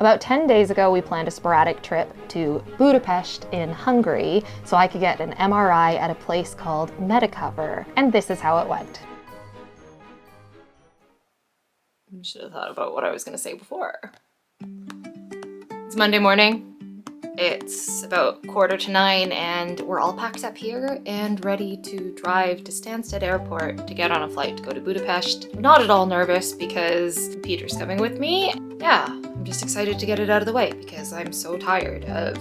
About 10 days ago, we planned a sporadic trip to Budapest in Hungary so I could get an MRI at a place called Medicover, and this is how it went. I should have thought about what I was going to say before. It's Monday morning. It's about 8:45 and we're all packed up here and ready to drive to Stansted Airport to get on a flight to go to Budapest. I'm not at all nervous because Peter's coming with me. Yeah, I'm just excited to get it out of the way because I'm so tired of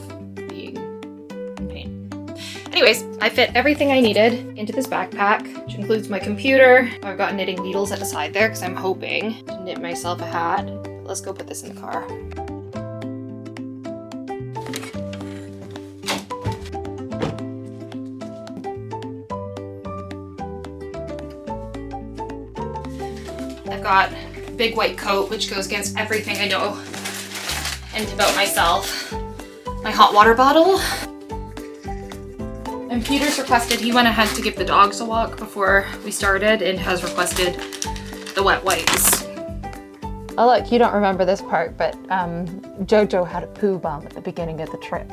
being in pain. Anyways, I fit everything I needed into this backpack, which includes my computer. I've got knitting needles at the side there because I'm hoping to knit myself a hat. But let's go put this in the car. I've got a big white coat, which goes against everything I know and about myself. My hot water bottle. And Peter's requested, he went ahead to give the dogs a walk before we started and has requested the wet wipes. Oh look, you don't remember this part, but Jojo had a poo bum at the beginning of the trip.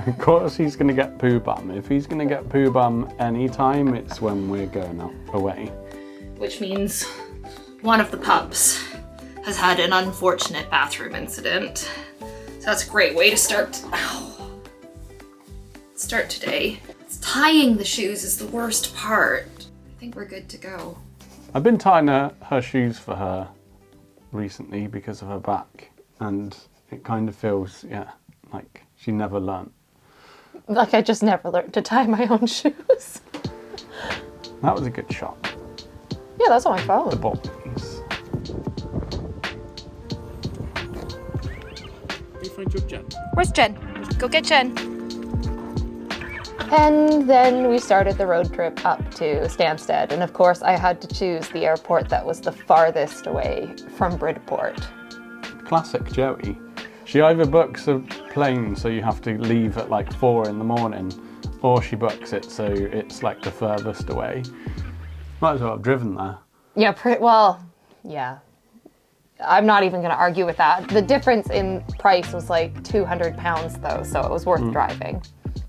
Of course he's going to get poo bum. If he's going to get poo bum anytime, it's when we're going away. Which means one of the pups has had an unfortunate bathroom incident. So that's a great way to start today. Tying the shoes is the worst part. I think we're good to go. I've been tying her shoes for her recently because of her back, and it kind of feels, like she never learnt. Like I just never learned to tie my own shoes. That was a good shot. Yeah, that's on my phone. The boys. You find your Jen? Where's Jen? Go get Jen. And then we started the road trip up to Stansted. And of course, I had to choose the airport that was the farthest away from Bridport. Classic Joey. She either books a plane so you have to leave at like 4 in the morning, or she books it so it's like the furthest away. Might as well have driven there. Yeah, well, yeah. I'm not even going to argue with that. The difference in price was like £200 though, so it was worth driving.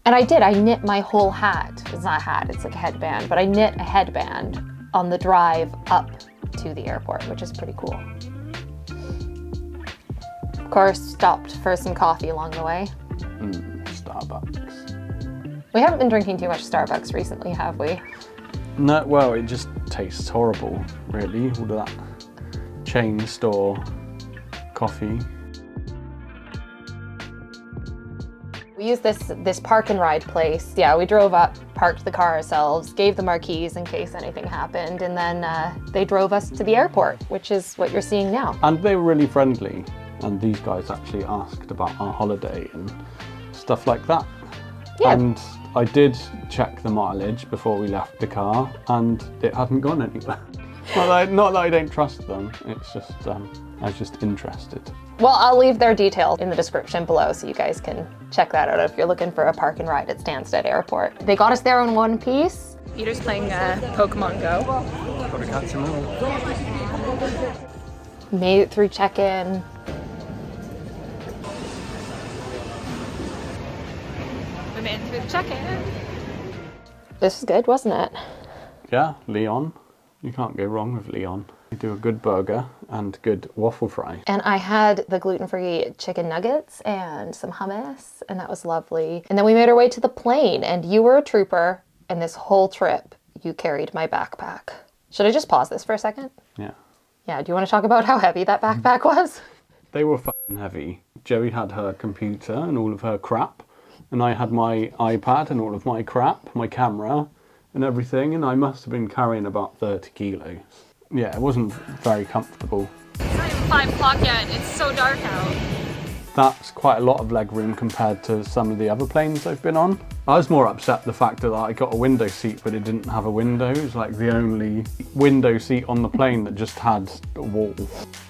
And I knit my whole hat. It's not a hat, it's like a headband, but I knit a headband on the drive up to the airport, which is pretty cool. Of course, stopped for some coffee along the way. Starbucks. We haven't been drinking too much Starbucks recently, have we? No, well, it just tastes horrible, really, all of that chain store coffee. We used this park and ride place. Yeah, we drove up, parked the car ourselves, gave them our keys in case anything happened, and then they drove us to the airport, which is what you're seeing now. And they were really friendly, and these guys actually asked about our holiday and stuff like that. Yeah. And I did check the mileage before we left the car, and it hadn't gone anywhere. Not that I don't trust them, it's just, I was just interested. Well, I'll leave their details in the description below so you guys can check that out if you're looking for a park and ride at Stansted Airport. They got us there in one piece. Peter's playing Pokemon Go. Gotta catch them all. Made it through check-in. We made it through the check-in. This was good, wasn't it? Yeah, Leon. You can't go wrong with Leon. You do a good burger and good waffle fry. And I had the gluten-free chicken nuggets and some hummus, and that was lovely. And then we made our way to the plane, and you were a trooper, and this whole trip, you carried my backpack. Should I just pause this for a second? Yeah. Yeah, do you want to talk about how heavy that backpack was? They were fucking heavy. Joey had her computer and all of her crap, and I had my iPad and all of my crap, my camera and everything, and I must have been carrying about 30 kilos. Yeah, it wasn't very comfortable. It's not even 5 o'clock yet, it's so dark out. That's quite a lot of leg room compared to some of the other planes I've been on. I was more upset the fact that I got a window seat but it didn't have a window. It was like the only window seat on the plane that just had a wall.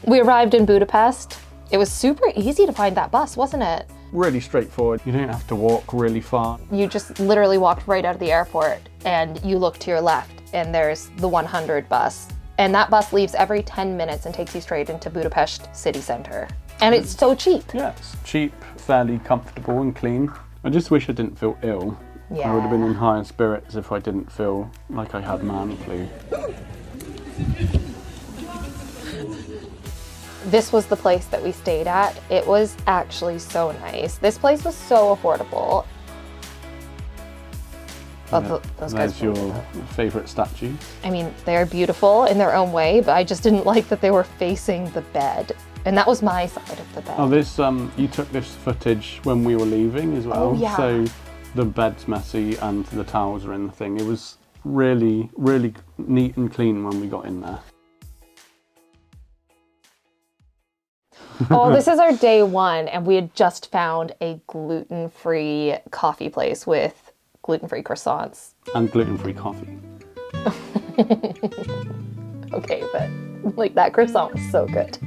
We arrived in Budapest. It was super easy to find that bus, wasn't it? Really straightforward. You don't have to walk really far. You just literally walked right out of the airport and you look to your left and there's the 100 bus. And that bus leaves every 10 minutes and takes you straight into Budapest city centre. And it's so cheap. Yeah, it's cheap, fairly comfortable and clean. I just wish I didn't feel ill. Yeah. I would have been in higher spirits if I didn't feel like I had man flu. This was the place that we stayed at. It was actually so nice. This place was so affordable. Oh, those guys. There's your favourite statues. I mean, they're beautiful in their own way, but I just didn't like that they were facing the bed. And that was my side of the bed. Oh, this you took this footage when we were leaving as well. Oh, yeah. So the bed's messy and the towels are in the thing. It was really, really neat and clean when we got in there. Oh, this is our day one, and we had just found a gluten-free coffee place with gluten-free croissants. And gluten-free coffee. Okay, but like that croissant was so good.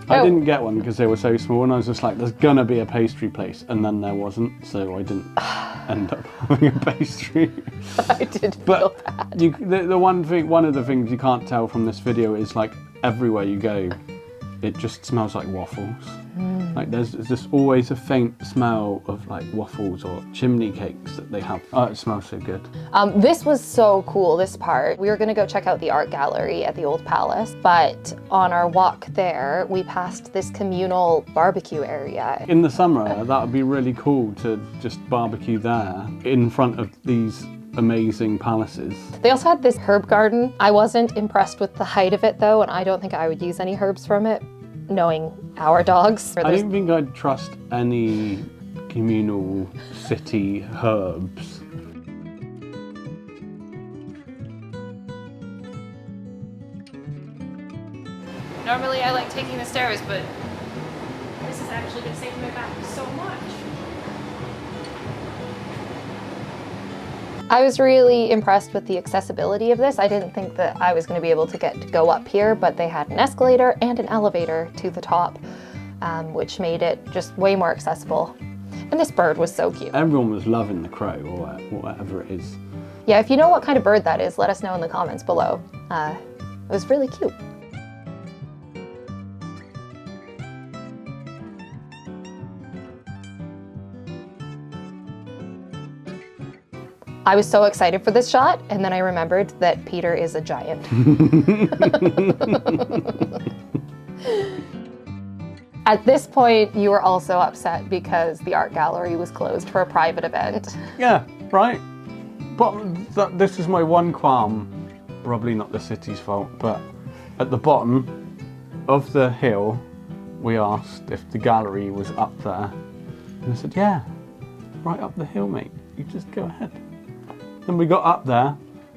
I didn't get one because they were so small, and I was just like, there's gonna be a pastry place, and then there wasn't, so I didn't end up having a pastry. I did feel bad. One of the things you can't tell from this video is like everywhere you go, it just smells like waffles. Like there's just always a faint smell of like waffles or chimney cakes that they have. Oh, it smells so good. This was so cool, this part. We were gonna go check out the art gallery at the old palace, but on our walk there, we passed this communal barbecue area. In the summer, that would be really cool to just barbecue there in front of these amazing palaces. They also had this herb garden. I wasn't impressed with the height of it though, and I don't think I would use any herbs from it, knowing our dogs. I don't think I'd trust any communal city herbs. Normally I like taking the stairs, but this has actually been saving my back so much. I was really impressed with the accessibility of this. I didn't think that I was going to be able to go up here, but they had an escalator and an elevator to the top, which made it just way more accessible. And this bird was so cute. Everyone was loving the crow, or whatever it is. Yeah, if you know what kind of bird that is, let us know in the comments below. It was really cute. I was so excited for this shot, and then I remembered that Peter is a giant. At this point, you were also upset because the art gallery was closed for a private event. Yeah, right. But this is my one qualm. Probably not the city's fault, but at the bottom of the hill, we asked if the gallery was up there. And I said, yeah, right up the hill, mate. You just go ahead. Then we got up there,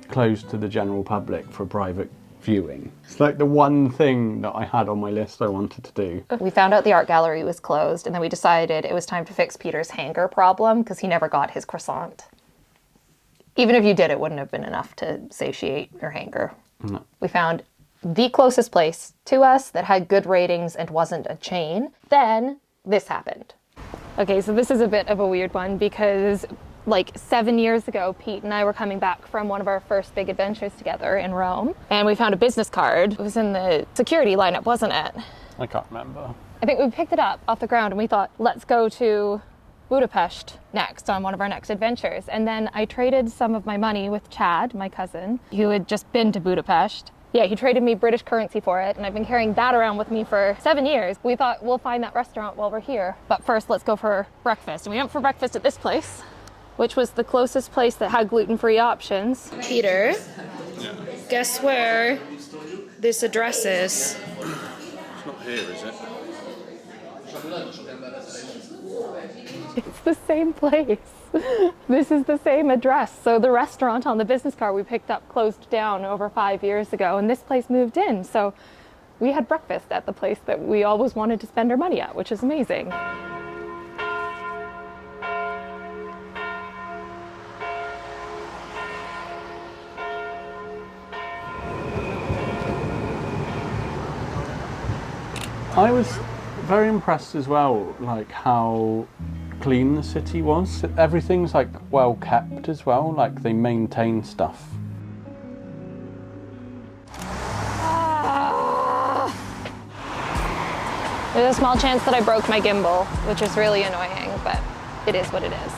closed to the general public for private viewing. It's like the one thing that I had on my list I wanted to do. We found out the art gallery was closed, and then we decided it was time to fix Peter's hanger problem because he never got his croissant. Even if you did, it wouldn't have been enough to satiate your hanger. No. We found the closest place to us that had good ratings and wasn't a chain. Then this happened. Okay, so this is a bit of a weird one because like 7 years ago, Pete and I were coming back from one of our first big adventures together in Rome, and we found a business card. It was in the security lineup, wasn't it? I can't remember. I think we picked it up off the ground and we thought, let's go to Budapest next on one of our next adventures. And then I traded some of my money with Chad, my cousin, who had just been to Budapest. Yeah, he traded me British currency for it, and I've been carrying that around with me for 7 years. We thought we'll find that restaurant while we're here. But first, let's go for breakfast. And we went for breakfast at this place, which was the closest place that had gluten-free options. Peter, guess where this address is? It's not here, is it? It's the same place. This is the same address. So the restaurant on the business card we picked up closed down over 5 years ago, and this place moved in. So we had breakfast at the place that we always wanted to spend our money at, which is amazing. I was very impressed as well, like how clean the city was. Everything's like well kept as well, like they maintain stuff. There's a small chance that I broke my gimbal, which is really annoying, but it is what it is.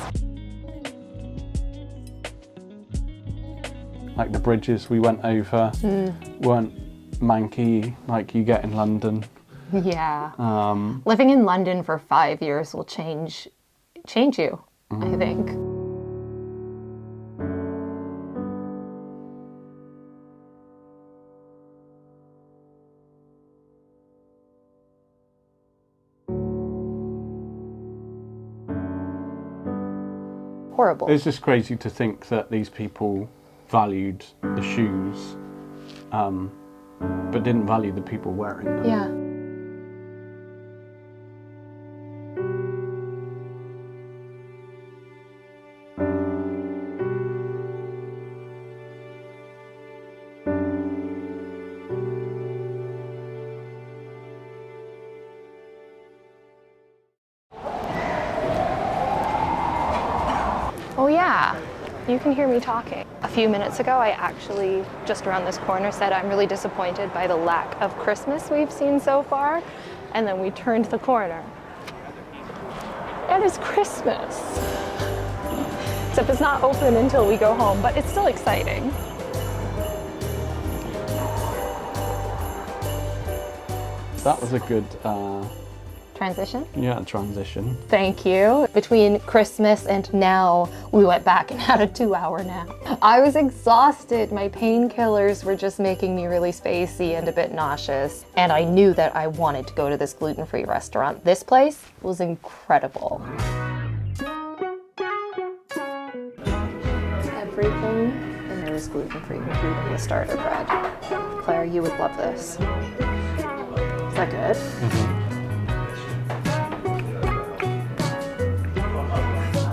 Like the bridges we went over weren't manky like you get in London. Yeah. Living in London for 5 years will change you, I think. Horrible. It's just crazy to think that these people valued the shoes, but didn't value the people wearing them. Yeah. Oh yeah, you can hear me talking. A few minutes ago, I actually, just around this corner, said I'm really disappointed by the lack of Christmas we've seen so far. And then we turned the corner. It is Christmas. Except it's not open until we go home, but it's still exciting. That was a good Transition? transition. Thank you. Between Christmas and now, we went back and had a 2-hour nap. I was exhausted. My painkillers were just making me really spacey and a bit nauseous. And I knew that I wanted to go to this gluten-free restaurant. This place was incredible. Everything in there is gluten-free, including the starter bread. Claire, you would love this. Is that good?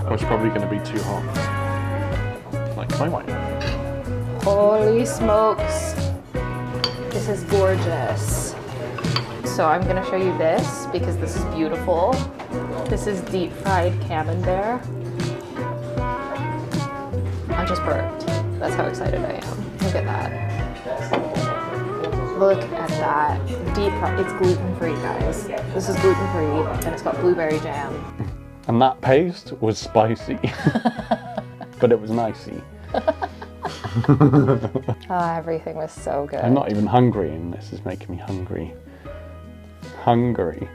It's probably going to be too hot. Like my wine. Holy smokes. This is gorgeous. So I'm gonna show you this because this is beautiful. This is deep fried camembert. I'm just burped. That's how excited I am. Look at that. Look at that. Deep fried. It's gluten-free, guys. This is gluten-free and it's got blueberry jam. And that paste was spicy, but it was nicey. Oh, everything was so good. I'm not even hungry, and this is making me hungry. Hungry.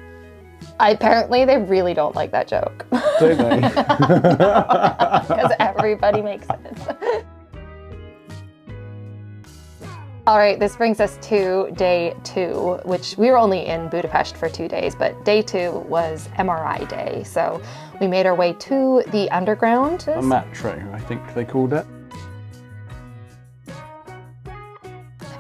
Apparently, they really don't like that joke. Don't they? Because everybody makes it. All right, this brings us to day 2, which we were only in Budapest for 2 days, but day 2 was MRI day. So we made our way to the underground. A metro, I think they called it.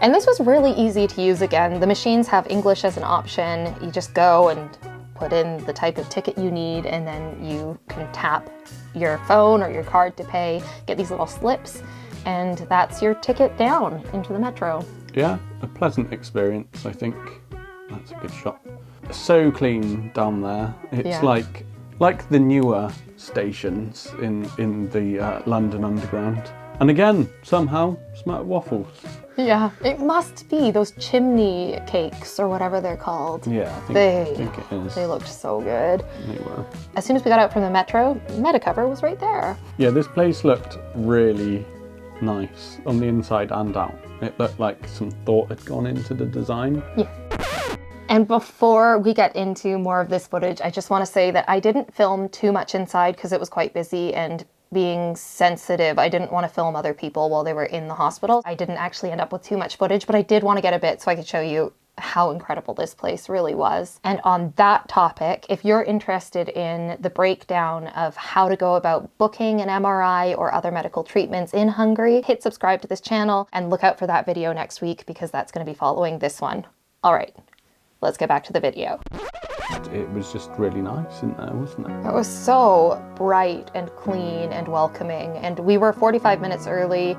And this was really easy to use again. The machines have English as an option. You just go and put in the type of ticket you need, and then you can tap your phone or your card to pay, get these little slips, and that's your ticket down into the metro. Yeah, a pleasant experience, I think. That's a good shot. So clean down there. It's like the newer stations in the London Underground. And again, somehow, smart waffles. Yeah, it must be those chimney cakes or whatever they're called. Yeah, I think it is. They looked so good. They were. As soon as we got out from the metro, Medicover was right there. Yeah, this place looked really nice on the inside and out. It looked like some thought had gone into the design. Yeah. And before we get into more of this footage, I just want to say that I didn't film too much inside because it was quite busy, and being sensitive, I didn't want to film other people while they were in the hospital. I didn't actually end up with too much footage, but I did want to get a bit so I could show you how incredible this place really was. And on that topic, if you're interested in the breakdown of how to go about booking an MRI or other medical treatments in Hungary, hit subscribe to this channel and look out for that video next week because that's going to be following this one. All right, let's get back to the video. It was just really nice in there, wasn't it? It was so bright and clean and welcoming, and we were 45 minutes early.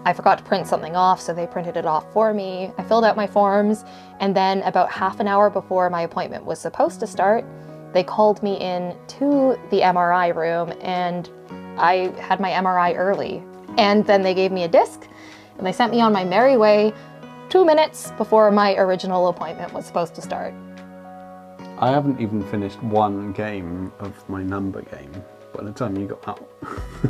I forgot to print something off, so they printed it off for me. I filled out my forms, and then about half an hour before my appointment was supposed to start, they called me in to the MRI room, and I had my MRI early. And then they gave me a disc, and they sent me on my merry way 2 minutes before my original appointment was supposed to start. I haven't even finished one game of my number game by the time you got out.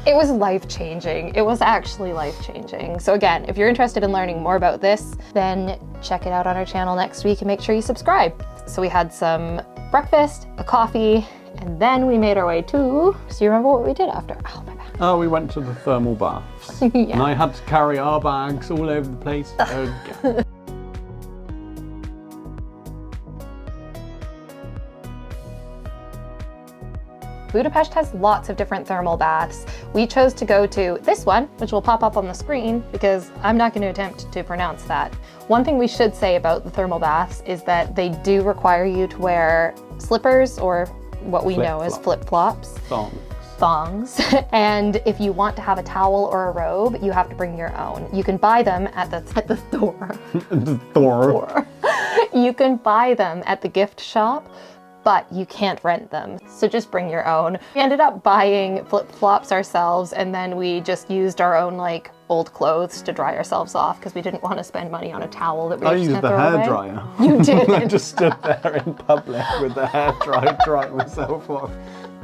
It was life-changing. It was actually life-changing. So again, if you're interested in learning more about this, then check it out on our channel next week and make sure you subscribe. So we had some breakfast, a coffee, and then we made our way to... So you remember what we did after? Oh, my back. Oh, we went to the thermal baths. Yeah. And I had to carry our bags all over the place. Yeah. Budapest has lots of different thermal baths. We chose to go to this one, which will pop up on the screen because I'm not going to attempt to pronounce that. One thing we should say about the thermal baths is that they do require you to wear slippers, or what we know as flip-flops. Thongs. And if you want to have a towel or a robe, you have to bring your own. You can buy them at the store. The store. You can buy them at the gift shop, but you can't rent them. So just bring your own. We ended up buying flip-flops ourselves, and then we just used our own like old clothes to dry ourselves off because we didn't want to spend money on a towel that we I just used the hairdryer. You did. I just stood there in public with the hairdryer, drying myself off.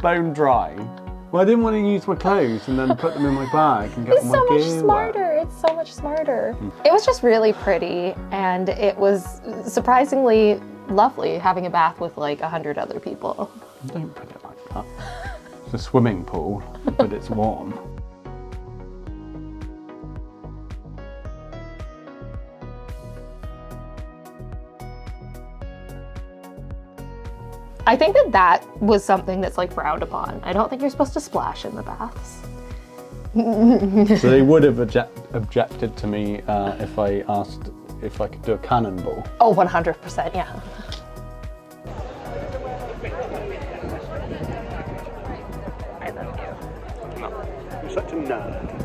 Bone dry. Well, I didn't want to use my clothes and then put them in my bag and get It's my so much gear smarter. wet. It's so much smarter. It was just really pretty, and it was surprisingly lovely having a bath with like 100 other people. Don't put it like that. It's a swimming pool, but it's warm. I think that was something that's like frowned upon. I don't think you're supposed to splash in the baths. So they would have objected to me if I asked if I could do a cannonball. Oh, 100%, yeah. I love you. You're such a nerd.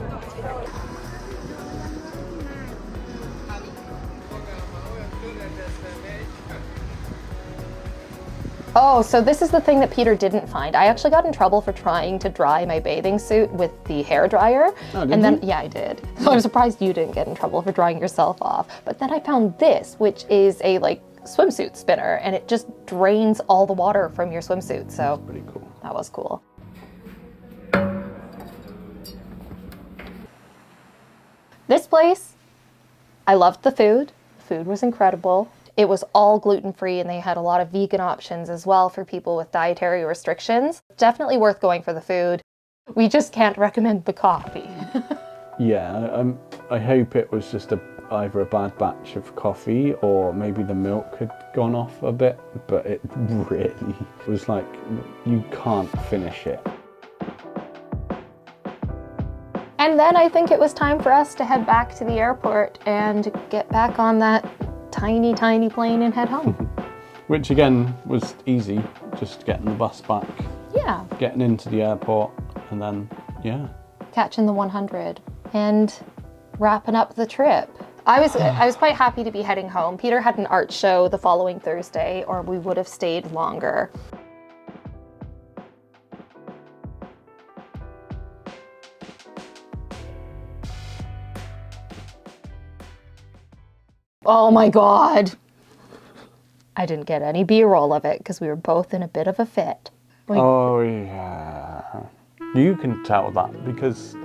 Oh, so this is the thing that Peter didn't find. I actually got in trouble for trying to dry my bathing suit with the hairdryer. Oh, did and then, you? yeah, I did. So I'm surprised you didn't get in trouble for drying yourself off. But then I found this, which is a like swimsuit spinner, and it just drains all the water from your swimsuit. So That's pretty cool. that was cool. This place, I loved the food. The food was incredible. It was all gluten-free, and they had a lot of vegan options as well for people with dietary restrictions. Definitely worth going for the food. We just can't recommend the coffee. Yeah, I hope it was just either a bad batch of coffee or maybe the milk had gone off a bit, but it really was like, you can't finish it. And then I think it was time for us to head back to the airport and get back on that tiny, tiny plane and head home. Which again was easy, just getting the bus back, Yeah. getting into the airport, and then, yeah. Catching the 100 and wrapping up the trip. I was quite happy to be heading home. Peter had an art show the following Thursday, or we would have stayed longer. Oh my God. I didn't get any B-roll of it because we were both in a bit of a fit. Oh yeah. You can tell that because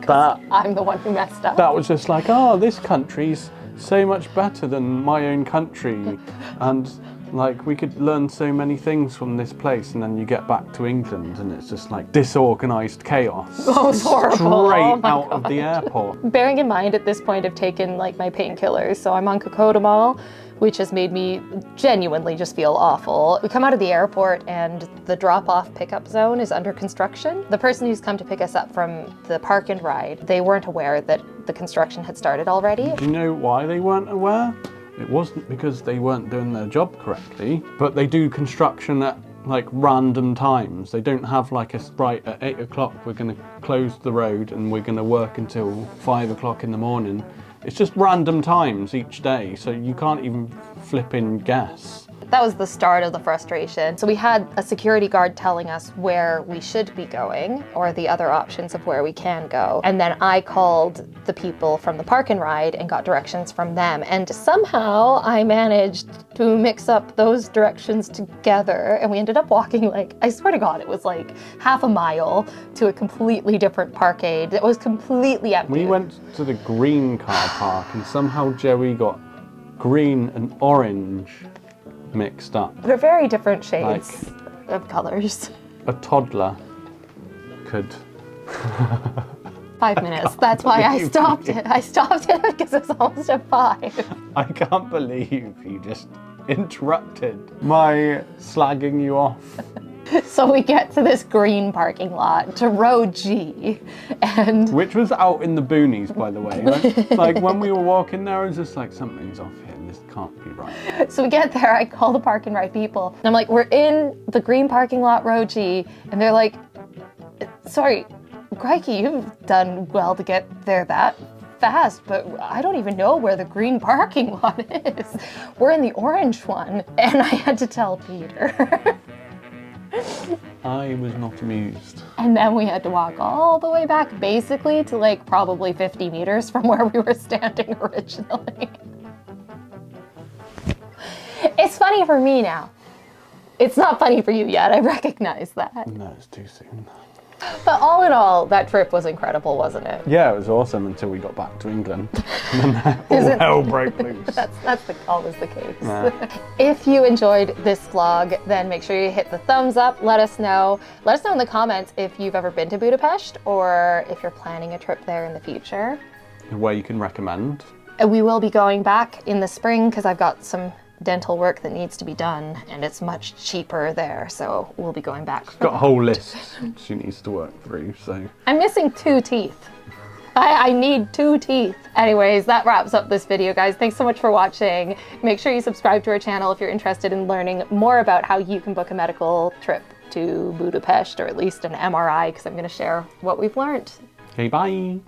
that I'm the one who messed up. was just like, oh, this country's so much better than my own country, and like we could learn so many things from this place, and then you get back to England and it's just like disorganized chaos. Oh, it's horrible. Straight Oh my out of the airport. Bearing in mind at this point I've taken like my painkillers, so I'm on Cocodamol, which has made me genuinely just feel awful. We come out of the airport and the drop-off pickup zone is under construction. The person who's come to pick us up from the park and ride, they weren't aware that the construction had started already. Do you know why they weren't aware? It wasn't because they weren't doing their job correctly, but they do construction at like random times. They don't have like a right at 8 o'clock we're going to close the road and we're going to work until 5 o'clock in the morning. It's just random times each day, so you can't even flip in guess. that was the start of the frustration. So we had a security guard telling us where we should be going or the other options of where we can go. And then I called the people from the park and ride and got directions from them. And somehow I managed to mix up those directions together, and we ended up walking like, I swear to God, it was like half a mile to a completely different parkade that was completely empty. We went to the green car park and somehow Joey got green and orange mixed up. They're very different shades of colors. A toddler could. 5 minutes. That's why I stopped it. I stopped it because it's almost at 5. I can't believe you just interrupted my slagging you off. So we get to this green parking lot, to row G, and... Which was out in the boonies, by the way. Like when we were walking there, I was just like, something's off here. This can't be right. So we get there, I call the park and ride people, and I'm like, we're in the green parking lot, row G, and they're like, sorry, crikey, you've done well to get there that fast, but I don't even know where the green parking lot is. We're in the orange one, and I had to tell Peter. I was not amused. And then we had to walk all the way back, basically, to like probably 50 meters from where we were standing originally. It's funny for me now. It's not funny for you yet, I recognize that. No, it's too soon. But all in all, that trip was incredible, wasn't it? Yeah, it was awesome until we got back to England. And then all hell broke loose. That's always the case. Yeah. If you enjoyed this vlog, then make sure you hit the thumbs up. Let us know. Let us know in the comments if you've ever been to Budapest or if you're planning a trip there in the future. Where you can recommend. And we will be going back in the spring because I've got some dental work that needs to be done and it's much cheaper there, so we'll be going back. Got a whole list she needs to work through, so. I'm missing 2 teeth. I need 2 teeth. Anyways, that wraps up this video, guys. Thanks so much for watching. Make sure you subscribe to our channel if you're interested in learning more about how you can book a medical trip to Budapest, or at least an MRI, because I'm going to share what we've learned. Okay, bye.